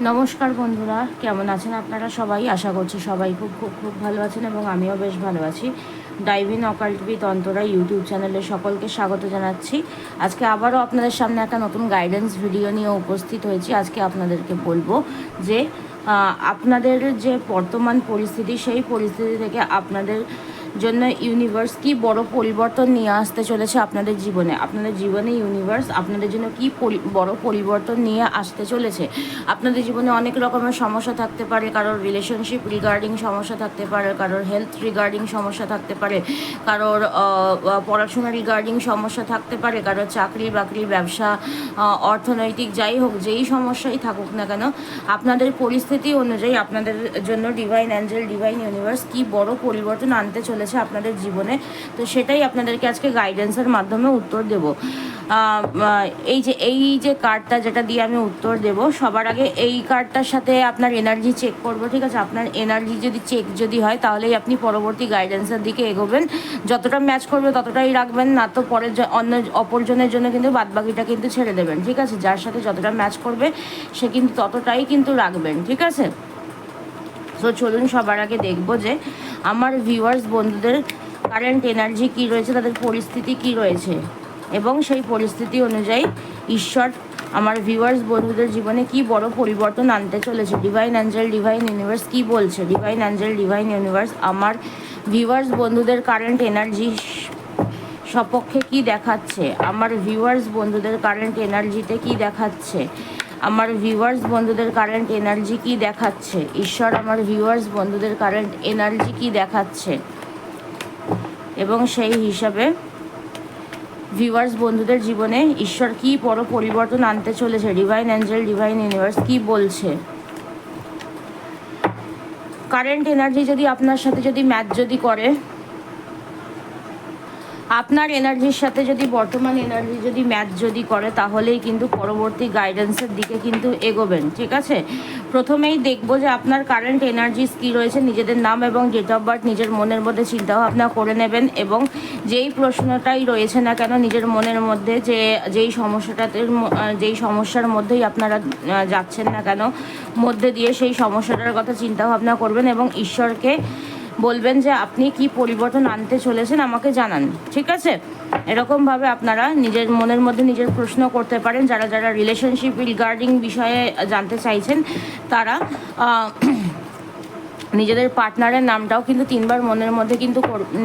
নমস্কার বন্ধুরা, কেমন আছেন আপনারা সবাই? আশা করছি সবাই খুব খুব খুব ভালো আছেন এবং আমিও বেশ ভালো আছি। Dive in occult with Antara YouTube চ্যানেলে সকলকে স্বাগত জানাচ্ছি। আজকে আবারও আপনাদের সামনে একটা নতুন গাইডেন্স ভিডিও নিয়ে উপস্থিত হয়েছি। আজকে আপনাদেরকে বলবো যে আপনাদের যে বর্তমান পরিস্থিতি, সেই পরিস্থিতি থেকে আপনাদের জন্য ইউনিভার্স কি বড় পরিবর্তন নিয়ে আসতে চলেছে আপনাদের জীবনে। আপনাদের জীবনে ইউনিভার্স আপনাদের জন্য কি বড় পরিবর্তন নিয়ে আসতে চলেছে। আপনাদের জীবনে অনেক রকমের সমস্যা থাকতে পারে, কারোর রিলেশনশিপ রিগার্ডিং সমস্যা থাকতে পারে, কারোর হেলথ রিগার্ডিং সমস্যা থাকতে পারে, কারোর পড়াশোনা রিগার্ডিং সমস্যা থাকতে পারে, কারোর চাকরি বাকরি ব্যবসা অর্থনৈতিক যাই হোক, যেই সমস্যাই থাকুক না কেন, আপনাদের পরিস্থিতি অনুযায়ী আপনাদের জন্য ডিভাইন অ্যাঞ্জেল ডিভাইন ইউনিভার্স কি বড় পরিবর্তন আনতে চলেছে আপনাদের জীবনে। তো সেটাই আপনাদেরকে আজকে গাইডেন্সের মাধ্যমে উত্তর দেব। এই যে কার্ডটা যেটা দিয়ে আমি উত্তর দেব, সবার আগে এই কার্ডটার সাথে আপনার এনার্জি চেক করব, ঠিক আছে? আপনার এনার্জি যদি চেক হয় তাহলেই আপনি পরবর্তী গাইডেন্সের দিকে এগোবেন। যতটা ম্যাচ করবে ততটাই রাখবেন, না তো পরে অপরজনের জন্য কিন্তু বাদবাকিটা কিন্তু ছেড়ে দেবেন, ঠিক আছে? যার সাথে যতটা ম্যাচ করবে সে কিন্তু ততটাই কিন্তু রাখবেন, ঠিক আছে? তো চলুন সবার আগে দেখব যে আমার ভিউয়ার্স বন্ধুদের কারেন্ট এনার্জি কী রয়েছে, তাদের পরিস্থিতি কী রয়েছে, এবং সেই পরিস্থিতি অনুযায়ী ঈশ্বর আমার ভিউয়ার্স বন্ধুদের জীবনে কি বড় পরিবর্তন আনতে চলেছে। ডিভাইন অ্যাঞ্জেল ডিভাইন ইউনিভার্স কি বলছে। ডিভাইন অ্যাঞ্জেল ডিভাইন ইউনিভার্স আমার ভিউয়ার্স বন্ধুদের কারেন্ট এনার্জি সপক্ষে কি দেখাচ্ছে। আমার ভিউয়ার্স বন্ধুদের কারেন্ট এনার্জিতে কি দেখাচ্ছে। আমার ভিউয়ার্স বন্ধুদের কারেন্ট এনার্জি কি দেখাচ্ছে। ঈশ্বর আমার ভিউয়ার্স বন্ধুদের কারেন্ট এনার্জি কি দেখাচ্ছে, এবং সেই হিসাবে ভিউয়ার্স বন্ধুদের জীবনে ঈশ্বর কি বড় পরিবর্তন আনতে চলেছে। ডিভাইন অ্যাঞ্জেল ডিভাইন ইউনিভার্স কি বলছে। কারেন্ট এনার্জি যদি আপনার সাথে যদি ম্যাচ যদি করে, আপনার এনার্জির সাথে যদি বর্তমান এনার্জি যদি ম্যাচ যদি করে, তাহলেই কিন্তু পরবর্তী গাইডেন্সের দিকে কিন্তু এগোবেন, ঠিক আছে? প্রথমেই দেখব যে আপনার কারেন্ট এনার্জিস কী রয়েছে। নিজেদের নাম এবং ডেট অফ বার্থ নিজের মনের মধ্যে চিন্তাভাবনা করে নেবেন, এবং যেই প্রশ্নটাই রয়েছে না কেন নিজের মনের মধ্যে, যেই সমস্যার মধ্যেই আপনারা যাচ্ছেন না কেন মধ্যে দিয়ে, সেই সমস্যাটার কথা চিন্তাভাবনা করবেন এবং ঈশ্বরকে বলবেন যে আপনি কি পরিবর্তন আনতে চলেছেন আমাকে জানান, ঠিক আছে? এরকমভাবে আপনারা নিজের মনের মধ্যে নিজের প্রশ্ন করতে পারেন। যারা যারা রিলেশনশিপ রিগার্ডিং বিষয়ে জানতে চাইছেন তারা নিজেদের পার্টনারের নামটাও কিন্তু 3বার মনের মধ্যে কিন্তু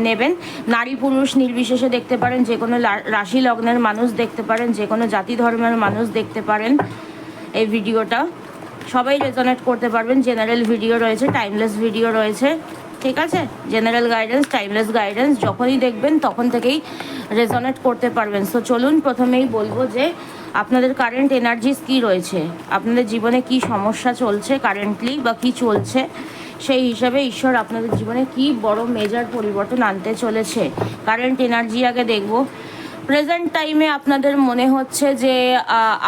নেবেন। নারী পুরুষ নির্বিশেষে দেখতে পারেন, যে কোনো রাশি লগ্নের মানুষ দেখতে পারেন, যে কোনো জাতি ধর্মের মানুষ দেখতে পারেন। এই ভিডিওটা সবাই রেজনেট করতে পারবেন। জেনারেল ভিডিও রয়েছে, টাইমলেস ভিডিও রয়েছে, ঠিক আছে? জেনারেল গাইডেন্স, টাইমলেস গাইডেন্স যখনই দেখবেন তখন থেকেই রেজনেট করতে পারবেন। সো চলুন প্রথমেই বলবো যে আপনাদের কারেন্ট এনার্জিস কী রয়েছে, আপনাদের জীবনে কি সমস্যা চলছে কারেন্টলি বা কি চলছে, সেই হিসাবে ঈশ্বর আপনাদের জীবনে কি বড় মেজর পরিবর্তন আনতে চলেছে। কারেন্ট এনার্জি আগে দেখব। প্রেজেন্ট টাইমে আপনাদের মনে হচ্ছে যে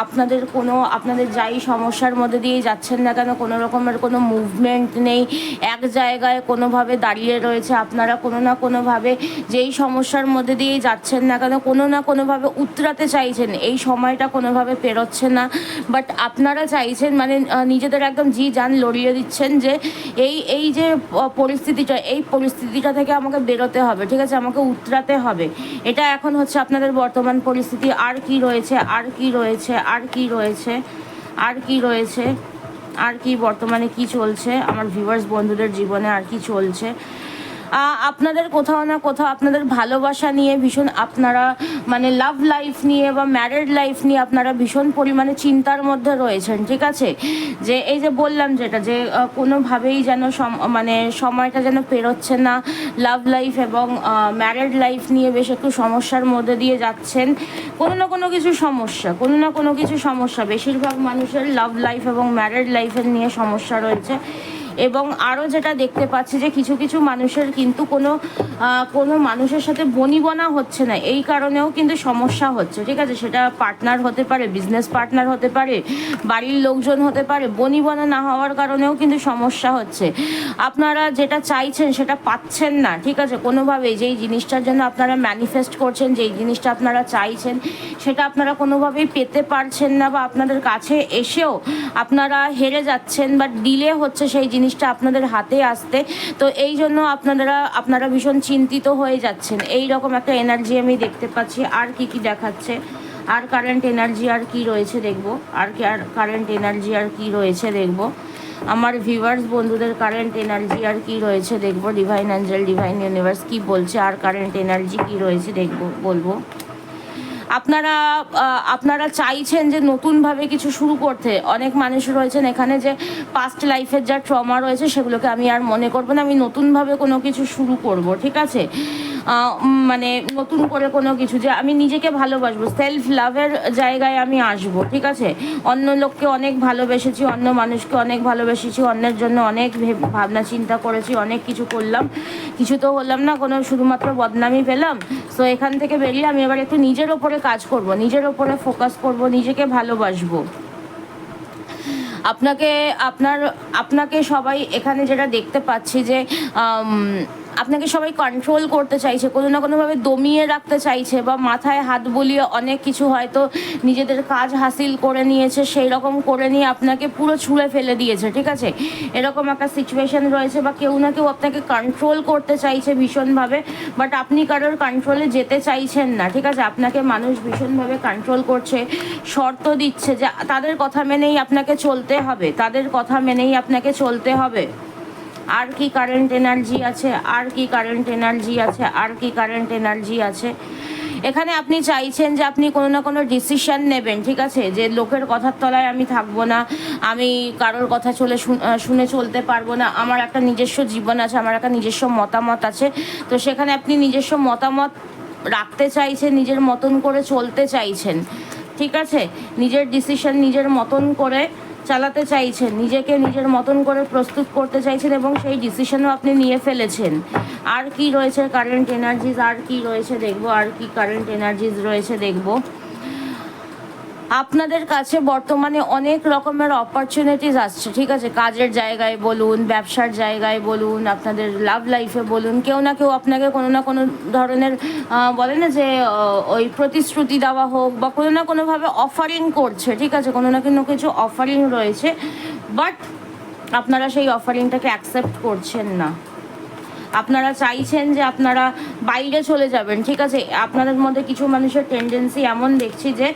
আপনাদের যাই সমস্যার মধ্যে দিয়ে যাচ্ছেন না কেন, কোনো রকমের কোনো মুভমেন্ট নেই, এক জায়গায় কোনোভাবে দাঁড়িয়ে রয়েছে। আপনারা কোনো না কোনোভাবে যেই সমস্যার মধ্যে দিয়েই যাচ্ছেন না কেন, কোনো না কোনোভাবে উতরাতে চাইছেন, এই সময়টা কোনোভাবে পেরোচ্ছে না, বাট আপনারা চাইছেন, মানে নিজেদের একদম জি জান লড়িয়ে দিচ্ছেন যে এই যে পরিস্থিতিটা থেকে আমাকে বেরোতে হবে, ঠিক আছে? আমাকে উতরাতে হবে। এটা এখন হচ্ছে আপনাদের বর্তমান পরিস্থিতি। আর কি রয়েছে, আর কি রয়েছে, আর কি রয়েছে, আর কি রয়েছে, আর কি বর্তমানে কি চলছে আমার ভিউয়ার্স বন্ধুদের জীবনে, আর কি চলছে। আপনাদের কোথাও না কোথাও আপনাদের ভালোবাসা নিয়ে ভীষণ, আপনারা মানে লাভ লাইফ নিয়ে বা ম্যারিড লাইফ নিয়ে আপনারা ভীষণ পরিমাণে চিন্তার মধ্যে রয়েছেন, ঠিক আছে? যে এই যে বললাম যেটা, যে কোনোভাবেই যেন মানে সময়টা যেন পেরোচ্ছে না। লাভ লাইফ এবং ম্যারিড লাইফ নিয়ে বেশ একটু সমস্যার মধ্যে দিয়ে যাচ্ছেন। কোনো না কোনো কিছু সমস্যা, বেশিরভাগ মানুষের লাভ লাইফ এবং ম্যারিড লাইফের নিয়ে সমস্যা রয়েছে। এবং আরও যেটা দেখতে পাচ্ছি যে কিছু কিছু মানুষের কিন্তু কোনো মানুষের সাথে বনিবনা হচ্ছে না, এই কারণেও কিন্তু সমস্যা হচ্ছে, ঠিক আছে। সেটা পার্টনার হতে পারে, বিজনেস পার্টনার হতে পারে, বাড়ির লোকজন হতে পারে, বনিবনা না হওয়ার কারণেও কিন্তু সমস্যা হচ্ছে। আপনারা যেটা চাইছেন সেটা পাচ্ছেন না, ঠিক আছে। কোনোভাবেই যেই জিনিসটার জন্য আপনারা ম্যানিফেস্ট করছেন, যেই জিনিসটা আপনারা চাইছেন সেটা আপনারা কোনোভাবেই পেতে পারছেন না, বা আপনাদের কাছে এসেও আপনারা হেরে যাচ্ছেন বা ডিলে হচ্ছে সেই জিনিসটা আপনাদের হাতে আসতে। তো এই জন্য আপনারা ভীষণ চিন্তিত হয়ে যাচ্ছেন, এই রকম একটা এনার্জি আমি দেখতে পাচ্ছি। আর কি কি দেখাচ্ছে, আর কারেন্ট এনার্জি আর কি রয়েছে দেখব, আর কারেন্ট এনার্জি আর কি রয়েছে দেখব। আমার ভিউয়ার্স বন্ধুদের কারেন্ট এনার্জি আর কি রয়েছে দেখব। ডিভাইন অ্যাঞ্জেল, ডিভাইন ইউনিভার্স কি বলছে, আর কারেন্ট এনার্জি কি রয়েছে দেখব, বলবো। আপনারা চাইছেন যে নতুনভাবে কিছু শুরু করতে। অনেক মানুষ রয়েছেন এখানে যে পাস্ট লাইফের যা ট্রমা রয়েছে সেগুলোকে আমি আর মনে করবো না, আমি নতুনভাবে কোনো কিছু শুরু করব, ঠিক আছে। মানে নতুন করে কোনো কিছু, যে আমি নিজেকে ভালোবাসবো, সেলফ লাভের জায়গায় আমি আসবো, ঠিক আছে। অন্য লোককে অনেক ভালোবেসেছি, অন্য মানুষকে অনেক ভালোবেসেছি, অন্যের জন্য অনেক ভাবনা চিন্তা করেছি, অনেক কিছু করলাম, কিছু তো হলাম না, কোনো শুধুমাত্র বদনামি পেলাম। সো এখান থেকে বেরিয়ে আমি এবার একটু নিজের ওপরে কাজ করব, নিজের ওপরে ফোকাস করব, নিজেকে ভালোবাসবো। আপনাকে সবাই এখানে যেটা দেখতে পাচ্ছি যে আপনাকে সবাই কন্ট্রোল করতে চাইছে, কোনো না কোনোভাবে দমিয়ে রাখতে চাইছে, বা মাথায় হাত বুলিয়ে অনেক কিছু হয়তো নিজেদের কাজ হাসিল করে নিয়েছে, সেই রকম করে নিয়ে আপনাকে পুরো ছুঁড়ে ফেলে দিয়েছে, ঠিক আছে। এরকম একটা সিচুয়েশন রয়েছে, বা কেউ না কেউ আপনাকে কন্ট্রোল করতে চাইছে ভীষণভাবে, বাট আপনি কারোর কন্ট্রোলে যেতে চাইছেন না, ঠিক আছে। আপনাকে মানুষ ভীষণভাবে কন্ট্রোল করছে, শর্ত দিচ্ছে যে তাদের কথা মেনেই আপনাকে চলতে হবে, তাদের কথা মেনেই আপনাকে চলতে হবে। আর কি কারেন্ট এনার্জি আছে, আর কি কারেন্ট এনার্জি আছে, আর কি কারেন্ট এনার্জি আছে। এখানে আপনি চাইছেন যে আপনি কোনো না কোনো ডিসিশন নেবেন, ঠিক আছে। যে লোকের কথার তলায় আমি থাকবো না, আমি কারোর কথা শুনে চলতে পারবো না, আমার একটা নিজস্ব জীবন আছে, আমার একটা নিজস্ব মতামত আছে। তো সেখানে আপনি নিজস্ব মতামত রাখতে চাইছেন, নিজের মতন করে চলতে চাইছেন, ঠিক আছে। নিজের ডিসিশন নিজের মতন করে চালাতে চাইছেন, নিজেকে নিজের মতন করে প্রস্তুত করতে চাইছেন, এবং সেই ডিসিশনও আপনি নিয়ে ফেলেছেন। আর কি রয়েছে কারেন্ট এনার্জিজ, আর কি রয়েছে দেখবো, আর কি কারেন্ট এনার্জিজ রয়েছে দেখবো। আপনাদের কাছে বর্তমানে অনেক রকমের অপরচুনিটিস আসছে, ঠিক আছে। কাজের জায়গায় বলুন, ব্যবসার জায়গায় বলুন, আপনাদের লাভ লাইফে বলুন, কেউ না কেউ আপনাকে কোনো না কোনো ধরনের বলে না যে ওই প্রতিশ্রুতি দেওয়া হোক, বা কোনো না কোনোভাবে অফারিং করছে, ঠিক আছে। কোনো না কোনো কিছু অফারিং রয়েছে, বাট আপনারা সেই অফারিংটাকে অ্যাকসেপ্ট করছেন না। আপনারা চাইছেন যে আপনারা বাইরে চলে যাবেন, ঠিক আছে। আপনাদের মধ্যে কিছু মানুষের টেন্ডেন্সি এমন দেখছি যে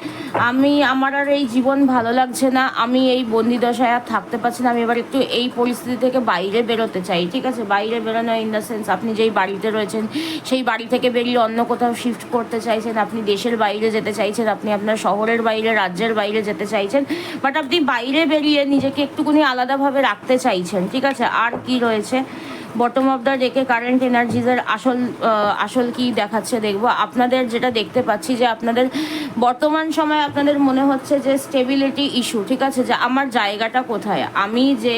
আমার আর এই জীবন ভালো লাগছে না, আমি এই বন্দিদশায় আর থাকতে পারছি না, আমি এবার একটু এই পরিস্থিতি থেকে বাইরে বেরোতে চাই, ঠিক আছে। বাইরে বেরোনো ইন দ্য সেন্স আপনি যেই বাড়িতে রয়েছেন সেই বাড়ি থেকে বেরিয়ে অন্য কোথাও শিফট করতে চাইছেন, আপনি দেশের বাইরে যেতে চাইছেন, আপনি আপনার শহরের বাইরে, রাজ্যের বাইরে যেতে চাইছেন, বাট আপনি বাইরে বেরিয়ে নিজেকে একটুখানি আলাদাভাবে রাখতে চাইছেন, ঠিক আছে। আর কি রয়েছে বটম অফ দ্য ডেকে কারেন্ট এনার্জিজের আসল কি দেখাচ্ছে দেখবো। আপনাদের যেটা দেখতে পাচ্ছি যে আপনাদের বর্তমান সময়ে আপনাদের মনে হচ্ছে যে স্টেবিলিটি ইস্যু, ঠিক আছে। যে আমার জায়গাটা কোথায়, আমি যে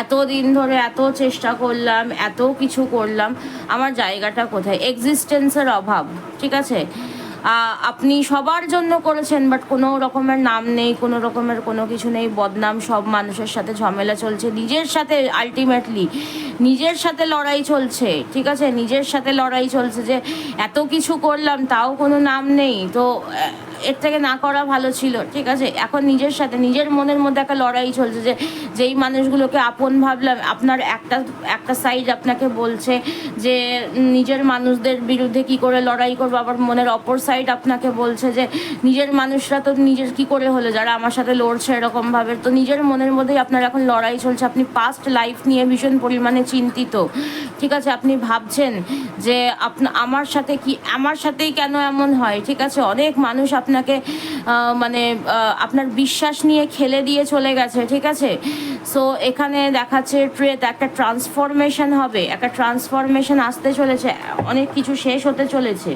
এতদিন ধরে এত চেষ্টা করলাম, এত কিছু করলাম, আমার জায়গাটা কোথায়, এক্সিস্টেন্সের অভাব, ঠিক আছে। আপনি সবার জন্য করেছেন, বাট কোনো রকমের নাম নেই, কোনো রকমের কোনো কিছু নেই, বদনাম, সব মানুষের সাথে ঝামেলা চলছে, নিজের সাথে আলটিমেটলি নিজের সাথে লড়াই চলছে, ঠিক আছে। নিজের সাথে লড়াই চলছে যে এত কিছু করলাম তাও কোনো নাম নেই, তো এর থেকে না করা ভালো ছিল, ঠিক আছে। এখন নিজের সাথে নিজের মনের মধ্যে একটা লড়াই চলছে যে যেই মানুষগুলোকে আপন ভাবলাম, আপনার একটা সাইড আপনাকে বলছে যে নিজের মানুষদের বিরুদ্ধে কি করে লড়াই করবো, আবার মনের অপর সাইড আপনাকে বলছে যে নিজের মানুষরা তো নিজের কি করে হলো যারা আমার সাথে লড়ছে এরকমভাবে। তো নিজের মনের মধ্যেই আপনার এখন লড়াই চলছে, আপনি পাস্ট লাইফ নিয়ে ভীষণ পরিমাণে চিন্তিত, ঠিক আছে। আপনি ভাবছেন যে আমার সাথেই কেন এমন হয়, ঠিক আছে। অনেক মানুষ আপনাকে মানে আপনার বিশ্বাস নিয়ে খেলে দিয়ে চলে গেছে, ঠিক আছে। সো এখানে দেখাচ্ছে ট্রেথ, একটা ট্রান্সফরমেশন হবে, একটা ট্রান্সফরমেশন আসতে চলেছে, অনেক কিছু শেষ হতে চলেছে,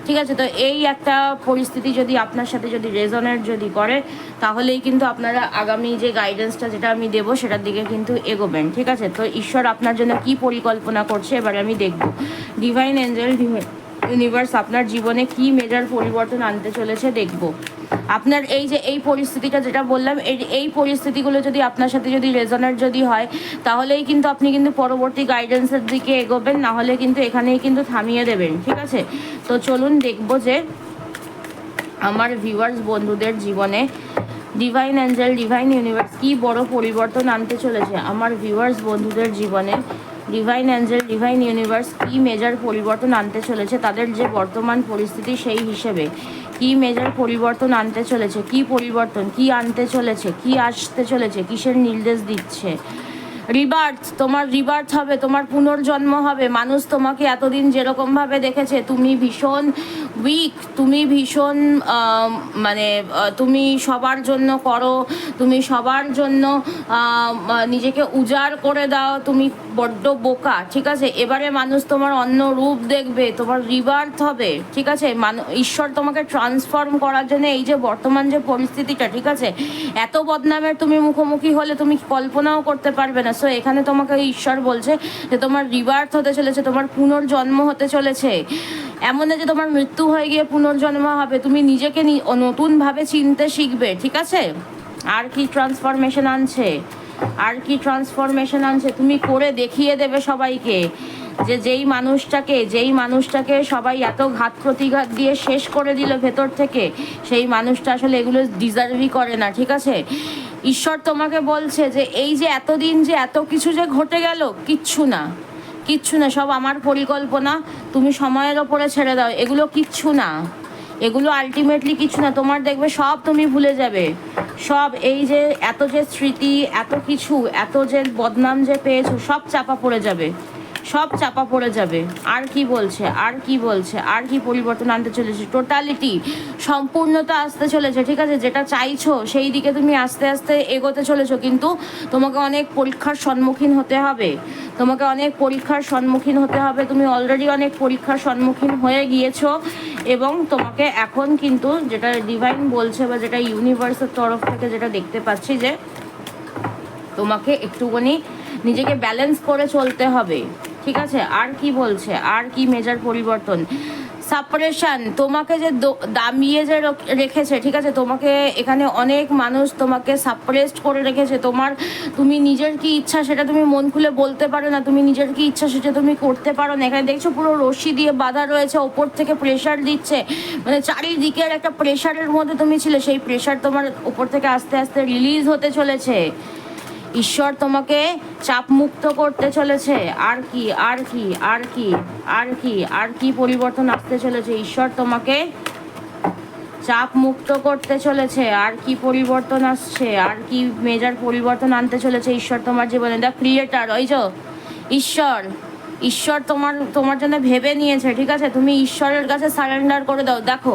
ঠিক আছে। তো এই একটা পরিস্থিতি যদি আপনার সাথে যদি রেজনেট যদি করে, তাহলেই কিন্তু আপনারা আগামী যে গাইডেন্সটা যেটা আমি দেবো সেটার দিকে কিন্তু এগোবেন, ঠিক আছে। তো ঈশ্বর আপনার জন্য কি পরিকল্পনা করছে এবারে আমি দেখব। ডিভাইন এঞ্জেল, ইউনিভার্স আপনার জীবনে কি মেজর পরিবর্তন আনতে চলেছে দেখব। আপনার এই যে এই পরিস্থিতিটা যেটা বললাম, এই পরিস্থিতিগুলো যদি আপনার সাথে যদি রেজনেট যদি হয়, তাহলেই কিন্তু আপনি কিন্তু পরবর্তী গাইডেন্সের দিকে এগোবেন, না হলে কিন্তু এখানেই কিন্তু থামিয়ে দেবেন, ঠিক আছে। তো চলুন দেখব যে আমার ভিউয়ার্স বন্ধুদের জীবনে ডিভাইন অ্যাঞ্জেল, ডিভাইন ইউনিভার্স কি বড় পরিবর্তন আনতে চলেছে আমার ভিউয়ার্স বন্ধুদের জীবনে। ডিভাইন অ্যাঞ্জেল, ডিভাইন ইউনিভার্স কি মেজর পরিবর্তন আনতে চলেছে তাদের যে বর্তমান পরিস্থিতি সেই হিসেবে কি মেজর পরিবর্তন আনতে চলেছে, কি পরিবর্তন, কি আনতে চলেছে, কি আসতে চলেছে, কিসের নির্দেশ দিচ্ছে। রিবার্থ, তোমার রিবার্থ হবে, তোমার পুনর্জন্ম হবে। মানুষ তোমাকে এতদিন যেরকমভাবে দেখেছে তুমি ভীষণ উইক, তুমি ভীষণ মানে তুমি সবার জন্য করো, তুমি সবার জন্য নিজেকে উজাড় করে দাও, তুমি বড্ড বোকা, ঠিক আছে। এবারে মানুষ তোমার অন্য রূপ দেখবে, তোমার রিবার্থ হবে, ঠিক আছে। ঈশ্বর তোমাকে ট্রান্সফর্ম করার জন্য এই যে বর্তমান যে পরিস্থিতিটা, ঠিক আছে, এত বদনামের তুমি মুখোমুখি হলে তুমি কল্পনাও করতে পারবে না। সো এখানে তোমাকে ঈশ্বর বলছে যে তোমার রিবার্থ হতে চলেছে, তোমার পুনর্জন্ম হতে চলেছে। এমন না যে তোমার মৃত্যু হয়ে গিয়ে পুনর্জন্ম হবে, তুমি নিজেকে নতুনভাবে চিনতে শিখবে, ঠিক আছে। আর কি ট্রান্সফরমেশন আনছে, আর কি ট্রান্সফরমেশন আনছে, তুমি করে দেখিয়ে দেবে সবাইকে যে যেই মানুষটাকে সবাই এত ঘাত প্রতিঘাত দিয়ে শেষ করে দিল ভেতর থেকে, সেই মানুষটা আসলে এগুলো ডিজার্ভই করে না, ঠিক আছে। ঈশ্বর তোমাকে বলছে যে এই যে এতদিন যে এত কিছু যে ঘটে গেল, কিচ্ছু না, কিচ্ছু না, সব আমার পরিকল্পনা, তুমি সময়ের ওপরে ছেড়ে দাও, এগুলো কিচ্ছু না, এগুলো আলটিমেটলি কিছু না, তোমার দেখবে সব তুমি ভুলে যাবে, সব এই যে এত যে স্মৃতি, এত কিছু, এত যে বদনাম যে পেয়েছো, সব চাপা পড়ে যাবে, সব চাপা পড়ে যাবে। আর কি বলছে, আর কি বলছে, আর কি পরিবর্তন আনতে চলেছে, টোটালিটি, সম্পূর্ণতা আসতে চলেছে, ঠিক আছে। যেটা চাইছো সেই দিকে তুমি আস্তে আস্তে এগোতে চলেছো, কিন্তু তোমাকে অনেক পরীক্ষার সম্মুখীন হতে হবে, তোমাকে অনেক পরীক্ষার সম্মুখীন হতে হবে, তুমি অলরেডি অনেক পরীক্ষার সম্মুখীন হয়ে গিয়েছো, এবং তোমাকে এখন কিন্তু যেটা ডিভাইন বলছে বা যেটা ইউনিভার্সের তরফ থেকে যেটা দেখতে পাচ্ছি, যে তোমাকে একটুখানি নিজেকে ব্যালেন্স করে চলতে হবে, ঠিক আছে। আর কি বলছে, আর কি মেজর পরিবর্তন, সাপারেশন, তোমাকে যে দামিয়ে যে রেখেছে, ঠিক আছে, তোমাকে এখানে অনেক মানুষ তোমাকে সাপ্রেসড করে রেখেছে, তুমি নিজের কি ইচ্ছা সেটা তুমি মন খুলে বলতে পারো না, তুমি নিজের কি ইচ্ছা সেটা তুমি করতে পারো না। এখানে দেখছো পুরো রশি দিয়ে বাঁধা রয়েছে, ওপর থেকে প্রেশার দিচ্ছে, মানে চারিদিকের একটা প্রেশারের মধ্যে তুমি ছিলে, সেই প্রেশার তোমার ওপর থেকে আস্তে আস্তে রিলিজ হতে চলেছে। ঈশ্বর তোমাকে চাপ মুক্ত করতে চলেছে। আর কি, আর কি, আর কি, আর কি, আর কি পরিবর্তন আসতে চলেছে, ঈশ্বর তোমাকে চাপ মুক্ত করতে চলেছে। আর কি পরিবর্তন আসছে, আর কি মেজর পরিবর্তন আনতে চলেছে ঈশ্বর তোমার জীবনে। দ্য ক্রিয়েটার, ওই যে ঈশ্বর, ঈশ্বর তোমার জন্য ভেবে নিয়েছে, ঠিক আছে। তুমি ঈশ্বরের কাছে সারেন্ডার করে দাও। দেখো,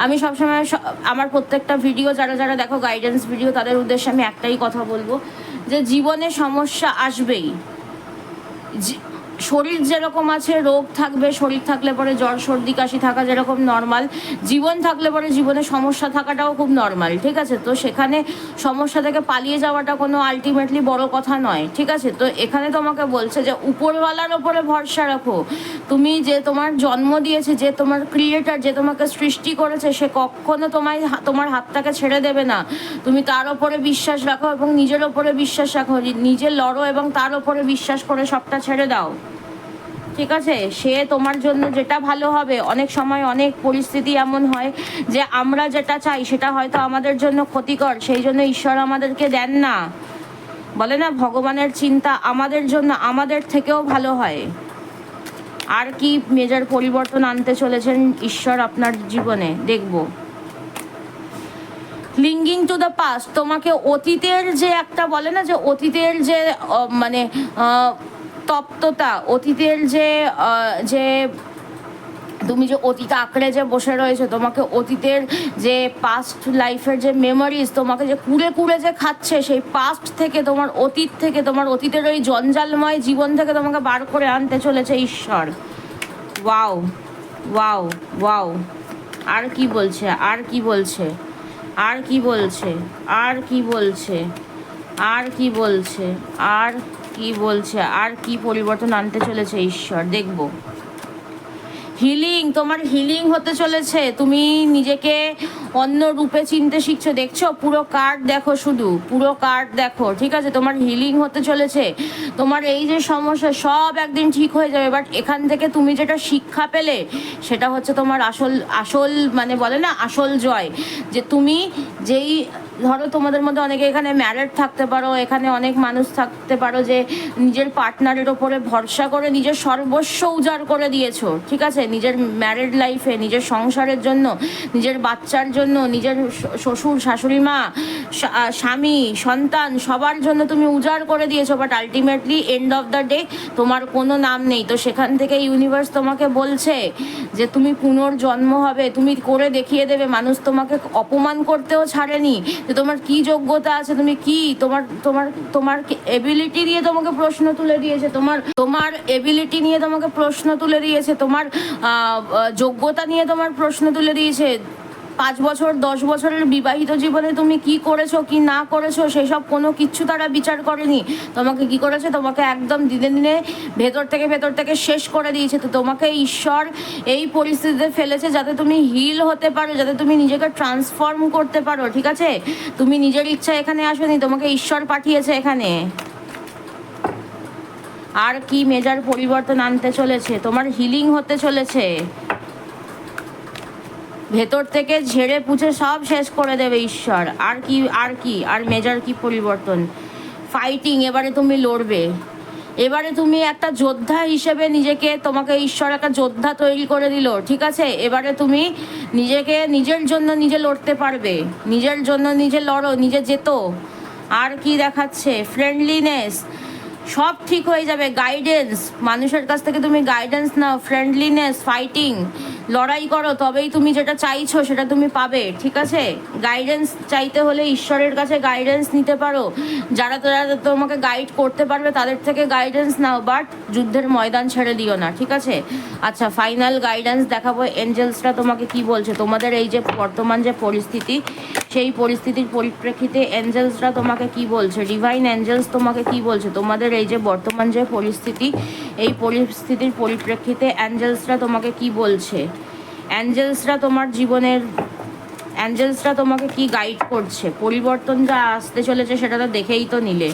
আমি সবসময় আমার প্রত্যেকটা ভিডিও যারা দেখো গাইডেন্স ভিডিও, তাদের উদ্দেশ্যে আমি একটাই কথা বলবো, যে জীবনে সমস্যা আসবেই। শরীর যেরকম আছে, রোগ থাকবে, শরীর থাকলে পরে জ্বর সর্দি কাশি থাকা যেরকম নর্মাল, জীবন থাকলে পরে জীবনে সমস্যা থাকাটাও খুব নর্মাল, ঠিক আছে। তো সেখানে সমস্যা থেকে পালিয়ে যাওয়াটা কোনো আলটিমেটলি বড় কথা নয়, ঠিক আছে। তো এখানে তোমাকে বলছে যে উপরওয়ালার ওপরে ভরসা রাখো। তুমি যে তোমার জন্ম দিয়েছে, যে তোমার ক্রিয়েটার, যে তোমাকে সৃষ্টি করেছে, সে কখনো তোমার হাতটাকে ছেড়ে দেবে না। তুমি তার ওপরে বিশ্বাস রাখো এবং নিজের ওপরে বিশ্বাস রাখো, নিজে লড়ো এবং তার ওপরে বিশ্বাস করে সবটা ছেড়ে দাও, ঠিক আছে। সে তোমার জন্য যেটা ভালো হবে। অনেক সময় অনেক পরিস্থিতি এমন হয় যে আমরা যেটা চাই সেটা হয়তো আমাদের জন্য ক্ষতিকর, সেই জন্য ঈশ্বর আমাদেরকে দেন না। বলে না, ভগবানের চিন্তা আমাদের জন্য আমাদের থেকেও ভালো হয়। আর কি মেজর পরিবর্তন আনতে চলেছেন ঈশ্বর আপনার জীবনে দেখব। লিঙ্কিং টু দ্য পাস্ট, তোমাকে অতীতের যে একটা বলে না, যে অতীতের যে মানে তপ্ততা, অতীতের যে তুমি যে অতীতে আঁকড়ে যে বসে রয়েছে, তোমাকে অতীতের যে পাস্ট লাইফের যে মেমোরিজ তোমাকে যে কুড়ে কুড়ে যে খাচ্ছে, সেই পাস্ট থেকে, তোমার অতীত থেকে, তোমার অতীতের ওই জঞ্জালময় জীবন থেকে তোমাকে বার করে আনতে চলেছে ঈশ্বর। Wow wow wow. আর কি বলছে, আর কি বলছে, আর কি বলছে, আর কি বলছে, আর কি বলছে, আর কি বলছে, আর কি পরিবর্তন আনতে চলেছে ঈশ্বর, দেখবো। হিলিং, তোমার হিলিং হতে চলেছে। তুমি নিজেকে অন্য রূপে চিনতে শিখছো, দেখছো? পুরো কার্ড দেখো, শুধু পুরো কার্ড দেখো, ঠিক আছে? তোমার হিলিং হতে চলেছে। তোমার এই যে সমস্যা সব একদিন ঠিক হয়ে যাবে। বাট এখান থেকে তুমি যেটা শিক্ষা পেলে সেটা হচ্ছে তোমার আসল আসল মানে বলে না আসল জয়। যে তুমি যেই ধরো তোমাদের মধ্যে অনেকে এখানে ম্যারিড থাকতে পারো, এখানে অনেক মানুষ থাকতে পারো যে নিজের পার্টনারের ওপরে ভরসা করে নিজের সর্বস্ব উজাড় করে দিয়েছো, ঠিক আছে? নিজের ম্যারিড লাইফে, নিজের সংসারের জন্য, নিজের বাচ্চার জন্য, নিজের শ্বশুর শাশুড়ি মা, স্বামী, সন্তান, সবার জন্য তুমি উজাড় করে দিয়েছো। But ultimately end of the day তোমার কোনো নাম নেই। তো সেখান থেকে ইউনিভার্স তোমাকে বলছে যে তুমি পুনর্জন্ম হবে, তুমি করে দেখিয়ে দেবে। মানুষ তোমাকে অপমান করতেও ছাড়েনি যে তোমার কি যোগ্যতা আছে, তুমি কি, তোমার তোমার তোমার এবিলিটি নিয়ে তোমাকে প্রশ্ন তুলে দিয়েছে, তোমার এবিলিটি নিয়ে তোমাকে প্রশ্ন তুলে দিয়েছে, তোমার যোগ্যতা নিয়ে তোমার প্রশ্ন তুলে দিয়েছে। 5 বছর 10 বছরের বিবাহিত জীবনে তুমি কি করেছো কি না করেছো সেসব কোনো কিচ্ছু তারা বিচার করেনি। তোমাকে কি করেছে, তোমাকে একদম দিনে দিনে ভেতর থেকে শেষ করে দিয়েছে। তো তোমাকে ঈশ্বর এই পরিস্থিতিতে ফেলেছে যাতে তুমি হিল হতে পারো, যাতে তুমি নিজেকে ট্রান্সফর্ম করতে পারো, ঠিক আছে? তুমি নিজের ইচ্ছা এখানে আসোনি, তোমাকে ঈশ্বর পাঠিয়েছে এখানে। আর কি মেজার পরিবর্তন আনতে চলেছে, তোমার হিলিং হতে চলেছে। ভেতর থেকে ঝেড়ে পুছে সব শেষ করে দেবে ঈশ্বর। আর কি, আর কি, আর মেজার কি পরিবর্তন? ফাইটিং, এবারে তুমি লড়বে। এবারে তুমি একটা যোদ্ধা হিসেবে নিজেকে, তোমাকে ঈশ্বর একটা যোদ্ধা তৈরি করে দিল, ঠিক আছে? এবারে তুমি নিজেকে নিজের জন্য নিজে লড়তে পারবে, নিজের জন্য নিজে লড়ো, নিজে যেত। আর কি দেখাচ্ছে? ফ্রেন্ডলিনেস, সব ঠিক হয়ে যাবে। গাইডেন্স, মানুষের কাছ থেকে তুমি গাইডেন্স নাও। ফ্রেন্ডলিনেস, ফাইটিং, লড়াই করো, তবেই তুমি যেটা চাইছো সেটা তুমি পাবে, ঠিক আছে? গাইডেন্স চাইতে হলে ঈশ্বরের কাছে গাইডেন্স নিতে পারো। যারা তোমাকে গাইড করতে পারবে তাদের থেকে গাইডেন্স নাও, বাট যুদ্ধের ময়দান ছেড়ে দিও না, ঠিক আছে? আচ্ছা, ফাইনাল গাইডেন্স দেখাবো। এঞ্জেলসরা তোমাকে কি বলছে তোমাদের এই যে বর্তমান যে পরিস্থিতি, সেই পরিস্থিতির পরিপ্রেক্ষিতে এঞ্জেলসরা তোমাকে কি বলছে, ডিভাইন এঞ্জেলস তোমাকে কি বলছে তোমাদের এই যে বর্তমান যে পরিস্থিতি, এই পরিস্থিতির পরিপ্রেক্ষিতে অ্যাঞ্জেলসরা তোমাকে কি বলছে? অ্যাঞ্জেলসরা তোমার জীবনের, অ্যাঞ্জেলসরা তোমাকে কি গাইড করছে? পরিবর্তন যা আসতে চলেছে সেটা তো দেখেই তো নিলে।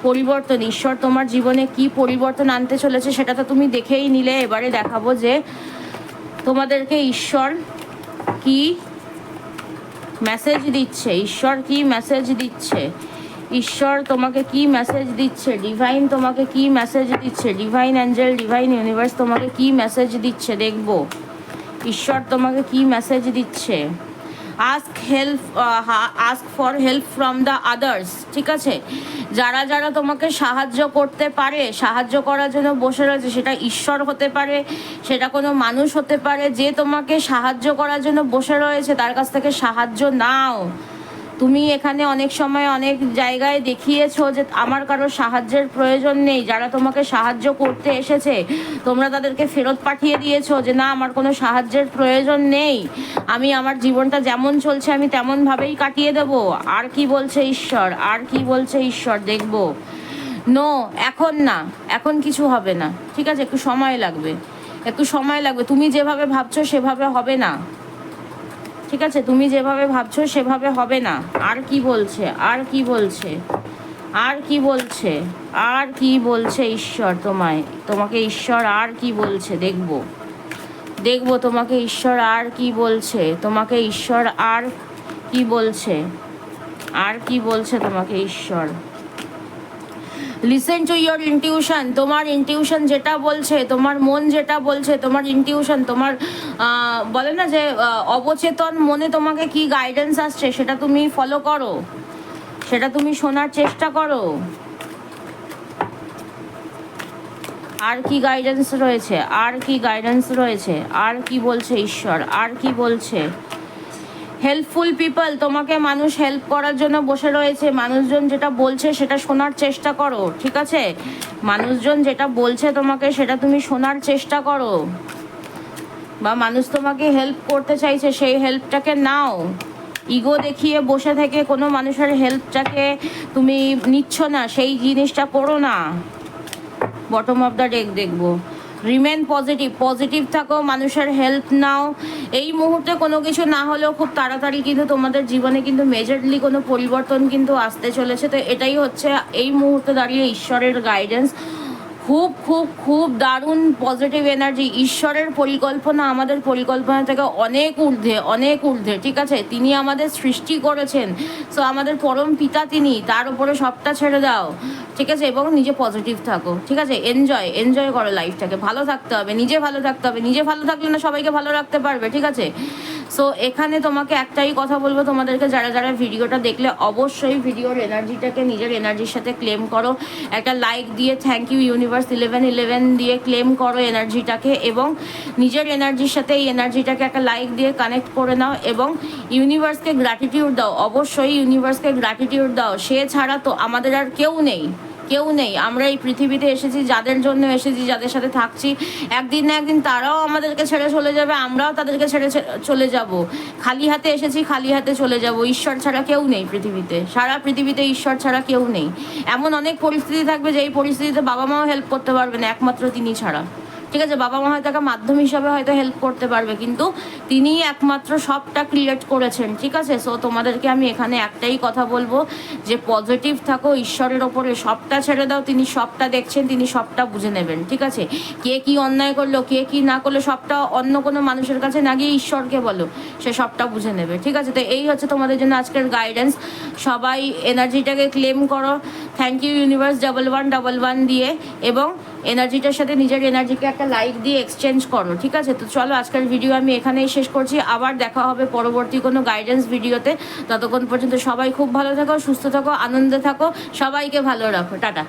পরিবর্তন, ঈশ্বর তোমার জীবনে কি পরিবর্তন আনতে চলেছে সেটা তো তুমি দেখেই নিলে। এবারে দেখাবো যে তোমাদেরকে ঈশ্বর কি মেসেজ দিচ্ছে, ঈশ্বর কি মেসেজ দিচ্ছে, ঈশ্বর তোমাকে কি মেসেজ দিচ্ছে, ডিভাইন তোমাকে কি মেসেজ দিচ্ছে, ডিভাইন অ্যাঞ্জেল, ডিভাইন ইউনিভার্স তোমাকে কি মেসেজ দিচ্ছে, দেখবো ঈশ্বর তোমাকে কি মেসেজ দিচ্ছে। Ask for help from the others, ঠিক আছে? যারা যারা তোমাকে সাহায্য করতে পারে, সাহায্য করার জন্য বসে রয়েছে, সেটা ঈশ্বর হতে পারে, সেটা কোনো মানুষ হতে পারে। যে তোমাকে সাহায্য করার জন্য বসে রয়েছে তার কাছ থেকে সাহায্য নাও। তুমি এখানে অনেক সময় অনেক জায়গায় দেখিয়েছো যে আমার কারো সাহায্যের প্রয়োজন নেই। যারা তোমাকে সাহায্য করতে এসেছে তোমরা তাদেরকে ফেরত পাঠিয়ে দিয়েছো যে না, আমার কোনো সাহায্যের প্রয়োজন নেই, আমি আমার জীবনটা যেমন চলছে আমি তেমনভাবেই কাটিয়ে দেব। আর কি বলছে ঈশ্বর, আর কি বলছে ঈশ্বর, দেখবো। নো, এখন না, এখন কিছু হবে না, ঠিক আছে? একটু সময় লাগবে, একটু সময় লাগবে। তুমি যেভাবে ভাবছো সেভাবে হবে না, ঠিক আছে? তুমি যেভাবে ভাবছো সেভাবে হবে না। আর কি বলছে, আর কি বলছে, আর কি বলছে, আর কি বলছে ঈশ্বর তোমাকে ঈশ্বর আর কি বলছে, দেখবো দেখবো তোমাকে ঈশ্বর আর কি বলছে, তোমাকে ঈশ্বর আর কি বলছে, আর কি বলছে তোমাকে ঈশ্বর। লিসেন টু ইয়োর ইনটিউশন, তোমার ইনটিউশন যেটা বলছে, তোমার মন যেটা বলছে, তোমার ইনটিউশন, তোমার বলে না যে অবচেতন মনে তোমাকে কি গাইডেন্স আসছে সেটা তুমি ফলো করো, সেটা তুমি শোনার চেষ্টা করো। আর কি গাইডেন্স রয়েছে, আর কি গাইডেন্স রয়েছে, আর কি বলছে ঈশ্বর, আর কি বলছে। হেল্পফুল পিপল, তোমাকে মানুষ হেল্প করার জন্য বসে রয়েছে। মানুষজন যেটা বলছে সেটা শোনার চেষ্টা করো, ঠিক আছে? মানুষজন যেটা বলছে তোমাকে সেটা তুমি শোনার চেষ্টা করো, বা মানুষ তোমাকে হেল্প করতে চাইছে সেই হেল্পটাকে নাও। ইগো দেখিয়ে বসে থেকে কোনো মানুষের হেল্পটাকে তুমি নিচ্ছ না, সেই জিনিসটা করো না। বটম অফ দ্য ডেক দেখবো। রিমেন পজিটিভ, পজিটিভ থাকো, মানুষের হেল্প নাও। এই মুহূর্তে কোনো কিছু না হলেও খুব তাড়াতাড়ি কিন্তু তোমাদের জীবনে কিন্তু মেজরলি কোনো পরিবর্তন কিন্তু আসতে চলেছে। তো এটাই হচ্ছে এই মুহূর্তে দাঁড়িয়ে ঈশ্বরের গাইডেন্স। খুব খুব খুব দারুণ পজিটিভ এনার্জি। ঈশ্বরের পরিকল্পনা আমাদের পরিকল্পনা থেকে অনেক ঊর্ধ্বে, অনেক ঊর্ধ্বে, ঠিক আছে? তিনি আমাদের সৃষ্টি করেছেন, সো আমাদের পরম পিতা তিনি, তার উপরে সবটা ছেড়ে দাও, ঠিক আছে? এবং নিজে পজিটিভ থাকো, ঠিক আছে? এনজয়, এনজয় করো লাইফটাকে। ভালো থাকতে হবে, নিজে ভালো থাকতে হবে। নিজে ভালো থাকলে না সবাইকে ভালো রাখতে পারবে, ঠিক আছে? সো এখানে তোমাকে একটাই কথা বলবো তোমাদেরকে, যারা যারা ভিডিওটা দেখলে অবশ্যই ভিডিওর এনার্জিটাকে নিজের এনার্জির সাথে ক্লেম করো। একটা লাইক দিয়ে থ্যাংক ইউ ইউনিভার্স 1111 দিয়ে ক্লেম করো এনার্জিটাকে, এবং নিজের এনার্জির সাথে এই এনার্জিটাকে একটা লাইক দিয়ে কানেক্ট করে নাও, এবং ইউনিভার্সকে গ্র্যাটিটিউড দাও। অবশ্যই ইউনিভার্সকে গ্র্যাটিটিউড দাও। সে ছাড়া তো আমাদের আর কেউ নেই, কেউ নেই। আমরা এই পৃথিবীতে এসেছি যাদের জন্য এসেছি, যাদের সাথে থাকছি, একদিন না একদিন তারাও আমাদেরকে ছেড়ে চলে যাবে, আমরাও তাদেরকে ছেড়ে চলে যাব। খালি হাতে এসেছি, খালি হাতে চলে যাব। ঈশ্বর ছাড়া কেউ নেই পৃথিবীতে, সারা পৃথিবীতে ঈশ্বর ছাড়া কেউ নেই। এমন অনেক পরিস্থিতি থাকবে যেই পরিস্থিতিতে বাবা মাও হেল্প করতে পারবে না, একমাত্র তিনি ছাড়া, ঠিক আছে? বাবা মা হয়তো একটা মাধ্যম হিসাবে হয়তো হেল্প করতে পারবে, কিন্তু তিনিই একমাত্র সবটা ক্রিয়েট করেছেন, ঠিক আছে? সো তোমাদেরকে আমি এখানে একটাই কথা বলবো যে পজিটিভ থাকো, ঈশ্বরের ওপরে সবটা ছেড়ে দাও। তিনি সবটা দেখছেন, তিনি সবটা বুঝে নেবেন, ঠিক আছে? কে কি অন্যায় করলো, কে কি না করলো, সবটা অন্য কোনো মানুষের কাছে না গিয়ে ঈশ্বরকে বলো, সে সবটা বুঝে নেবে, ঠিক আছে? তো এই হচ্ছে তোমাদের জন্য আজকের গাইডেন্স। সবাই এনার্জিটাকে ক্লেম করো, থ্যাংক ইউ ইউনিভার্স 1111 দিয়ে, এবং এনার্জিটার সাথে নিজের এনার্জিকে একটা লাইক দিয়ে এক্সচেঞ্জ করো, ঠিক আছে? তো চলো আজকের ভিডিও আমি এখানেই শেষ করছি। আবার দেখা হবে পরবর্তী কোনো গাইডেন্স ভিডিওতে। ততক্ষণ পর্যন্ত সবাই খুব ভালো থাকো, সুস্থ থাকো, আনন্দে থাকো, সবাইকে ভালো রাখো। টাটা।